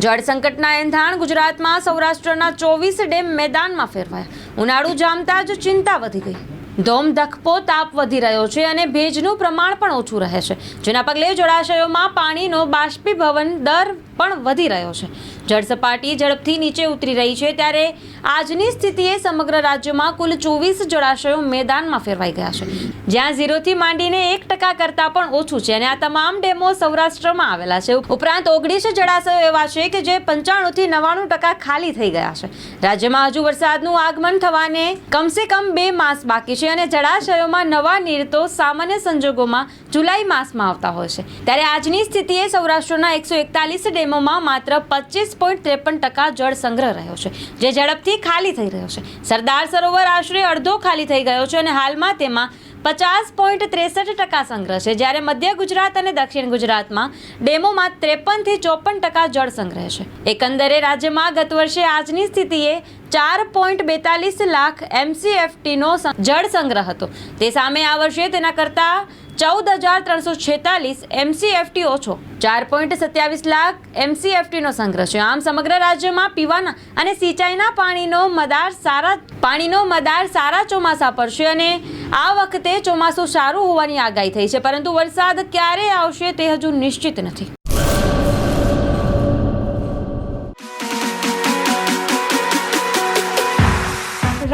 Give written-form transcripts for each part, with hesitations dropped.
જળ સંકટના એંધાણ ગુજરાતમાં સૌરાષ્ટ્રના 24 ડેમ મેદાનમાં ફેરવાયા। ઉનાળુ જામતા જ ચિંતા વધી ગઈ। ધોમધખપો તાપ વધી રહ્યો છે અને ભેજનું પ્રમાણ પણ ઓછું રહે છે, જેના પગલે જળાશયોમાં પાણીનો બાષ્પીભવન દર પણ વધી રહ્યો છે। જળ સપાટી ઝડપથી નીચે ઉતરી રહી છે, ત્યારે આજની સ્થિતિએ સમગ્ર રાજ્યમાં કુલ 24 જળાશયો મેદાનમાં ફેરવાઈ ગયા છે, જ્યાં 0થી માંડીને 1% કરતાં પણ ઓછું છે અને આ તમામ ડેમો સૌરાષ્ટ્રમાં આવેલા છે। ઉપરાંત 19 જળાશયો એવા છે કે જે 95 થી 99% ખાલી થઈ ગયા છે। રાજ્યમાં હજુ વરસાદનું આગમન થવાને કમસે કમ 2 માસ બાકી છે અને જળાશયોમાં નવા નીર તો સામાન્ય સંજોગોમાં જુલાઈ માસમાં આવતા હોય છે, ત્યારે આજની સ્થિતિએ સૌરાષ્ટ્રના 141 ડેમોમાં માત્ર 25.53% જળ સંગ્રહ રહ્યો છે, જે ઝડપથી ખાલી થઈ રહ્યો છે। સરદાર સરોવર આશરે અડધો ખાલી થઈ ગયો છે અને હાલમાં તેમાં 50.63% સંગ્રહ છે, જ્યારે મધ્ય ગુજરાત અને દક્ષિણ ગુજરાતમાં ડેમોમાં 53 થી 54% જળ સંગ્રહ છે। એકંદરે રાજ્યમાં ગત વર્ષે આજની સ્થિતિએ 4.42 લાખ MCFT નો જળ સંગ્રહ હતો, તે સામે આ વર્ષે તેના કરતાં 14,346 MCFT ઓછો 4.27 લાખ MCFT નો સંગ્રહ છે। આમ સમગ્ર રાજ્યમાં પીવાના અને સિંચાઈના પાણીનો મદાર સારા ચોમાસા પર છે અને આ વખતે ચોમાસું સારું હોવાની આગાહી થઈ છે, પરંતુ વરસાદ ક્યારે આવશે તે હજુ નિશ્ચિત નથી।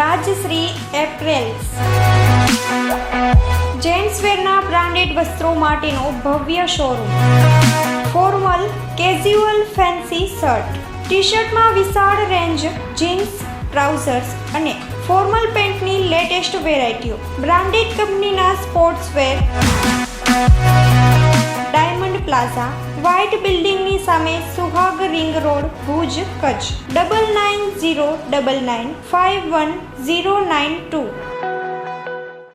રાજશ્રી એપ્રેલ્સ જેન્ટ્સવેરના બ્રાન્ડેડ વસ્ત્રો માટેનો ભવ્ય showroom. Formal, casual, fancy shirt, T શર્ટમાં વિશાળ રેન્જ, જીન્સ, ટ્રાઉઝર્સ અને ફોર્મલ પેન્ટની લેટેસ્ટ વેરાયટીઓ। બ્રાન્ડેડ કંપનીના સ્પોર્ટ્સવેર। ડાયમંડ પ્લાઝા, વ્હાઇટ બિલ્ડિંગની સામે, સુહાગ રિંગ રોડ, ભુજ, કચ્છ। 9909951092।